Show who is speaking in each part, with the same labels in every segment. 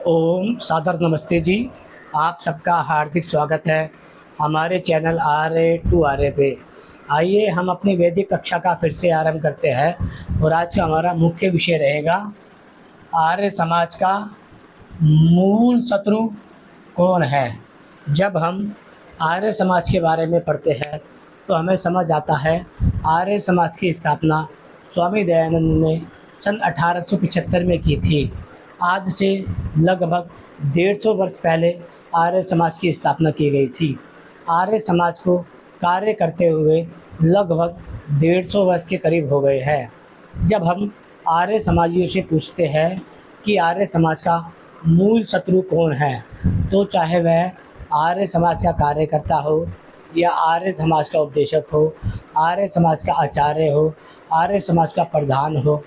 Speaker 1: ओम सादर नमस्ते जी। आप सबका हार्दिक स्वागत है हमारे चैनल RA2RA पे। आइए हम अपनी वैदिक कक्षा का फिर से आरंभ करते हैं और आज का हमारा मुख्य विषय रहेगा आर्य समाज का मूल शत्रु कौन है। जब हम आर्य समाज के बारे में पढ़ते हैं तो हमें समझ आता है आर्य समाज की स्थापना स्वामी दयानंद ने सन 1875 में की थी। आज से लगभग 150 वर्ष पहले आर्य समाज की स्थापना की गई थी। आर्य समाज को कार्य करते हुए लगभग 150 वर्ष के करीब हो गए हैं। जब हम आर्य समाजियों से पूछते हैं कि आर्य समाज का मूल शत्रु कौन है, तो चाहे वह आर्य समाज का कार्यकर्ता हो या आर्य समाज का उपदेशक हो, आर्य समाज का आचार्य हो, आर्य समाज का प्रधान हो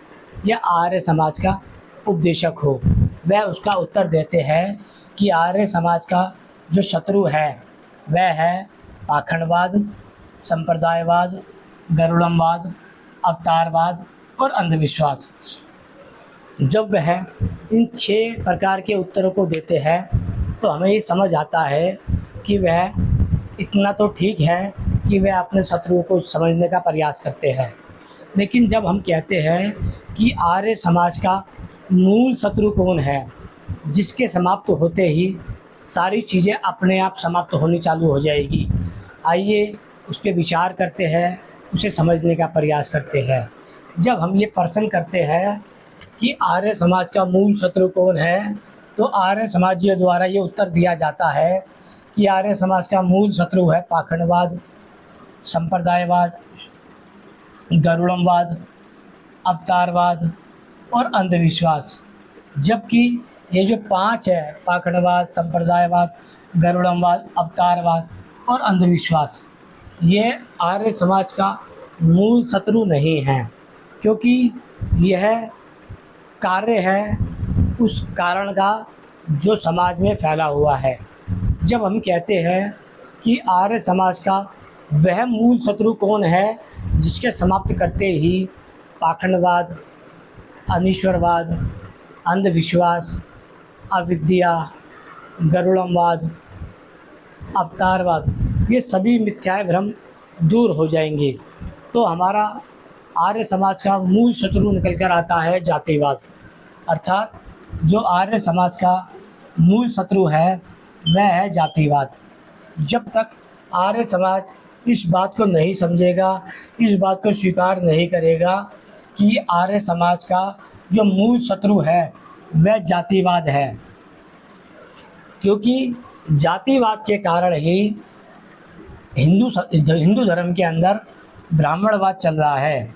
Speaker 1: या आर्य समाज का उपदेशक हो, वह उसका उत्तर देते हैं कि आर्य समाज का जो शत्रु है वह है पाखंडवाद, संप्रदायवाद, गरुड़मवाद, अवतारवाद और अंधविश्वास। जब वह इन 6 प्रकार के उत्तरों को देते हैं तो हमें ये समझ आता है कि वह इतना तो ठीक है कि वह अपने शत्रुओं को समझने का प्रयास करते हैं। लेकिन जब हम कहते हैं कि आर्य समाज का मूल शत्रु कौन है, जिसके समाप्त होते ही सारी चीज़ें अपने आप समाप्त होनी चालू हो जाएगी, आइए उस पर विचार करते हैं, उसे समझने का प्रयास करते हैं। जब हम ये प्रश्न करते हैं कि आर्य समाज का मूल शत्रु कौन है, तो आर्य समाजियों द्वारा ये उत्तर दिया जाता है कि आर्य समाज का मूल शत्रु है पाखंडवाद, संप्रदायवाद, गरुड़मवाद, अवतारवाद और अंधविश्वास। जबकि ये जो 5 है, पाखंडवाद, संप्रदायवाद, गरुड़मवाद, अवतारवाद और अंधविश्वास, ये आर्य समाज का मूल शत्रु नहीं हैं, क्योंकि यह कार्य है उस कारण का जो समाज में फैला हुआ है। जब हम कहते हैं कि आर्य समाज का वह मूल शत्रु कौन है जिसके समाप्त करते ही पाखंडवाद, अनीश्वरवाद, अंधविश्वास, अविद्या, गरुड़मवाद, अवतारवाद, ये सभी मिथ्याए भ्रम दूर हो जाएंगे, तो हमारा आर्य समाज का मूल शत्रु निकल कर आता है जातिवाद। अर्थात जो आर्य समाज का मूल शत्रु है वह है जातिवाद। जब तक आर्य समाज इस बात को नहीं समझेगा, इस बात को स्वीकार नहीं करेगा कि आर्य समाज का जो मूल शत्रु है वह जातिवाद है, क्योंकि जातिवाद के कारण ही हिंदू धर्म के अंदर ब्राह्मणवाद चल रहा है।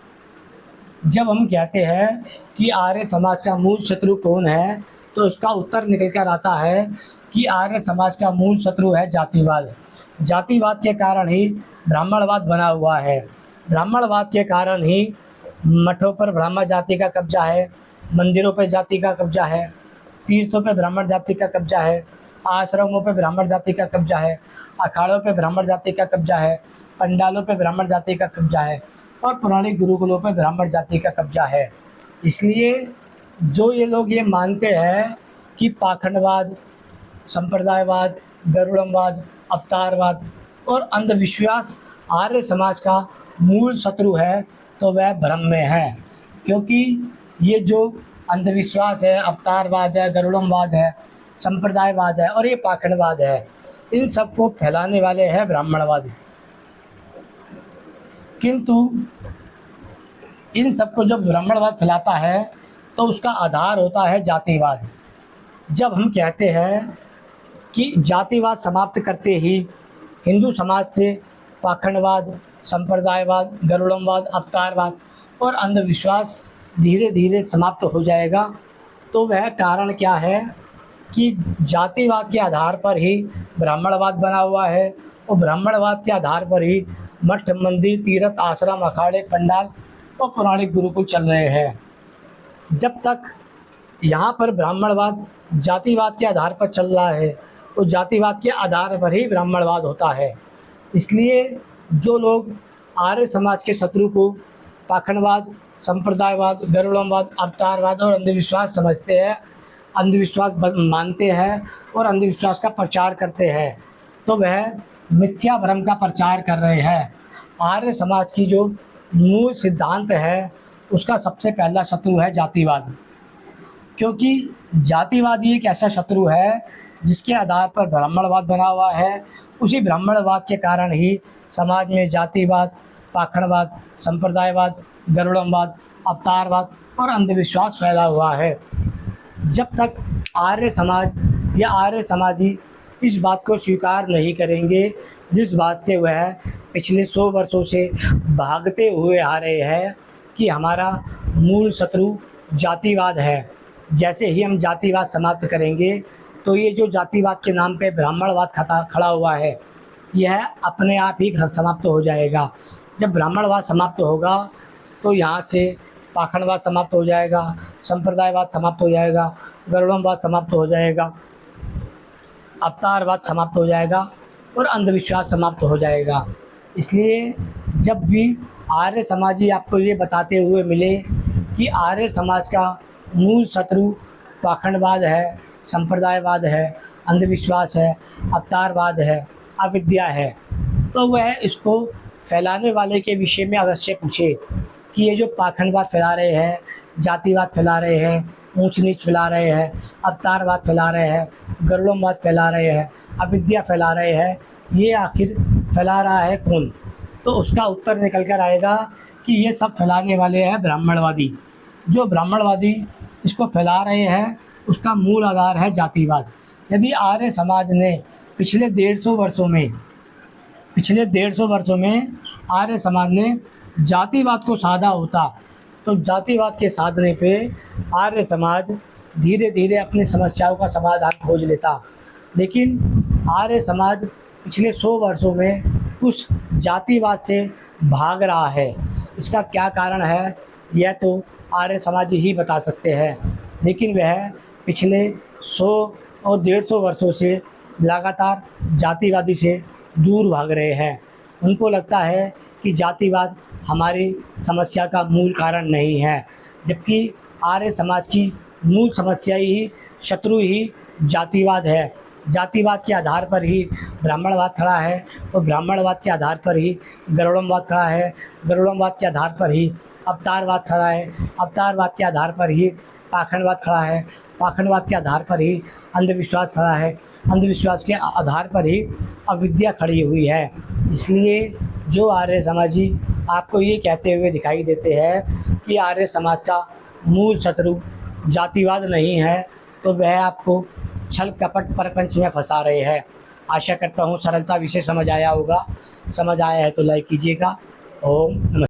Speaker 1: जब हम कहते हैं कि आर्य समाज का मूल शत्रु कौन है, तो उसका उत्तर निकल कर आता है कि आर्य समाज का मूल शत्रु है जातिवाद। जातिवाद के कारण ही ब्राह्मणवाद बना हुआ है। ब्राह्मणवाद के कारण ही मठों पर ब्राह्मण जाति का कब्जा है, मंदिरों पर जाति का कब्जा है, तीर्थों पर ब्राह्मण जाति का कब्जा है, आश्रमों पर ब्राह्मण जाति का कब्जा है, अखाड़ों पर ब्राह्मण जाति का कब्जा है, पंडालों पर ब्राह्मण जाति का कब्जा है और पुराने गुरुकुलों पर ब्राह्मण जाति का कब्जा है। इसलिए जो ये लोग ये मानते हैं कि पाखंडवाद, संप्रदायवाद, गरुड़मवाद, अवतारवाद और अंधविश्वास आर्य समाज का मूल शत्रु है, तो वह भ्रम में है। क्योंकि ये जो अंधविश्वास है, अवतारवाद है, गरुड़मवाद है, संप्रदायवाद है और ये पाखंडवाद है, इन सबको फैलाने वाले हैं ब्राह्मणवादी। किंतु इन सबको जब ब्राह्मणवाद फैलाता है तो उसका आधार होता है जातिवाद। जब हम कहते हैं कि जातिवाद समाप्त करते ही हिंदू समाज से पाखंडवाद, संप्रदायवाद, गरुड़मवाद, अवतारवाद और अंधविश्वास धीरे धीरे समाप्त हो जाएगा, तो वह कारण क्या है कि जातिवाद के आधार पर ही ब्राह्मणवाद बना हुआ है और ब्राह्मणवाद के आधार पर ही मठ, मंदिर, तीर्थ, आश्रम, अखाड़े, पंडाल और पौराणिक गुरुकुल चल रहे हैं। जब तक यहाँ पर ब्राह्मणवाद जातिवाद के आधार पर चल रहा है, तो जातिवाद के आधार पर ही ब्राह्मणवाद होता है। इसलिए जो लोग आर्य समाज के शत्रु को पाखंडवाद, संप्रदायवाद, गरुड़मवाद, अवतारवाद और अंधविश्वास समझते हैं, अंधविश्वास मानते हैं और अंधविश्वास का प्रचार करते हैं, तो वह मिथ्या भ्रम का प्रचार कर रहे हैं। आर्य समाज की जो मूल सिद्धांत है उसका सबसे पहला शत्रु है जातिवाद, क्योंकि जातिवाद ही एक ऐसा शत्रु है जिसके आधार पर ब्राह्मणवाद बना हुआ है। उसी ब्राह्मणवाद के कारण ही समाज में जातिवाद, पाखंडवाद, संप्रदायवाद, गरुड़मवाद, अवतारवाद और अंधविश्वास फैला हुआ है। जब तक आर्य समाज या आर्य समाजी इस बात को स्वीकार नहीं करेंगे जिस बात से वह पिछले 100 वर्षों से भागते हुए आ रहे हैं कि हमारा मूल शत्रु जातिवाद है, जैसे ही हम जातिवाद समाप्त करेंगे तो ये जो जातिवाद के नाम पे ब्राह्मणवाद खड़ा हुआ है यह अपने आप ही समाप्त हो जाएगा। जब ब्राह्मणवाद समाप्त होगा तो यहाँ से पाखंडवाद समाप्त हो जाएगा, संप्रदायवाद समाप्त हो जाएगा, गरुड़मवाद समाप्त हो जाएगा, अवतारवाद समाप्त हो जाएगा और अंधविश्वास समाप्त हो जाएगा। इसलिए जब भी आर्य समाजी आपको ये बताते हुए मिले कि आर्य समाज का मूल शत्रु पाखंडवाद है, संप्रदायवाद है, अंधविश्वास है, अवतारवाद है, अविद्या है, तो वह इसको फैलाने वाले के विषय में अवश्य पूछे कि ये जो पाखंडवाद फैला रहे हैं, जातिवाद फैला रहे हैं, ऊंच नीच फैला रहे हैं, अवतारवाद फैला रहे हैं, गरुड़मवाद फैला रहे हैं, अविद्या फैला रहे हैं, ये आखिर फैला रहा है कौन? तो उसका उत्तर निकल कर आएगा कि ये सब फैलाने वाले हैं ब्राह्मणवादी। जो ब्राह्मणवादी इसको फैला रहे हैं उसका मूल आधार है जातिवाद। यदि आर्य समाज ने पिछले 150 वर्षों में आर्य समाज ने जातिवाद को साधा होता तो जातिवाद के साधने पे आर्य समाज धीरे धीरे अपनी समस्याओं का समाधान खोज लेता। लेकिन आर्य समाज पिछले 100 वर्षों में उस जातिवाद से भाग रहा है। इसका क्या कारण है यह तो आर्य समाज ही बता सकते हैं, लेकिन वह पिछले 100 और 150 वर्षों से लगातार जातिवादी से दूर भाग रहे हैं। उनको लगता है कि जातिवाद हमारी समस्या का मूल कारण नहीं है, जबकि आर्य समाज की मूल समस्या ही शत्रु ही जातिवाद है। जातिवाद के आधार पर ही ब्राह्मणवाद खड़ा है और ब्राह्मणवाद के आधार पर ही गरुड़मवाद खड़ा है, गरुड़मवाद के आधार पर ही अवतारवाद खड़ा है, अवतारवाद के आधार पर ही पाखंडवाद खड़ा है, पाखंडवाद के आधार पर ही अंधविश्वास खड़ा है, अंधविश्वास के आधार पर ही अविद्या खड़ी हुई है। इसलिए जो आर्य समाजी आपको ये कहते हुए दिखाई देते हैं कि आर्य समाज का मूल शत्रु जातिवाद नहीं है, तो वह आपको छल कपट परपंच में फंसा रहे हैं। आशा करता हूँ सरलता विषय समझ आया होगा। समझ आया है तो लाइक कीजिएगा। ओम नमस्ते।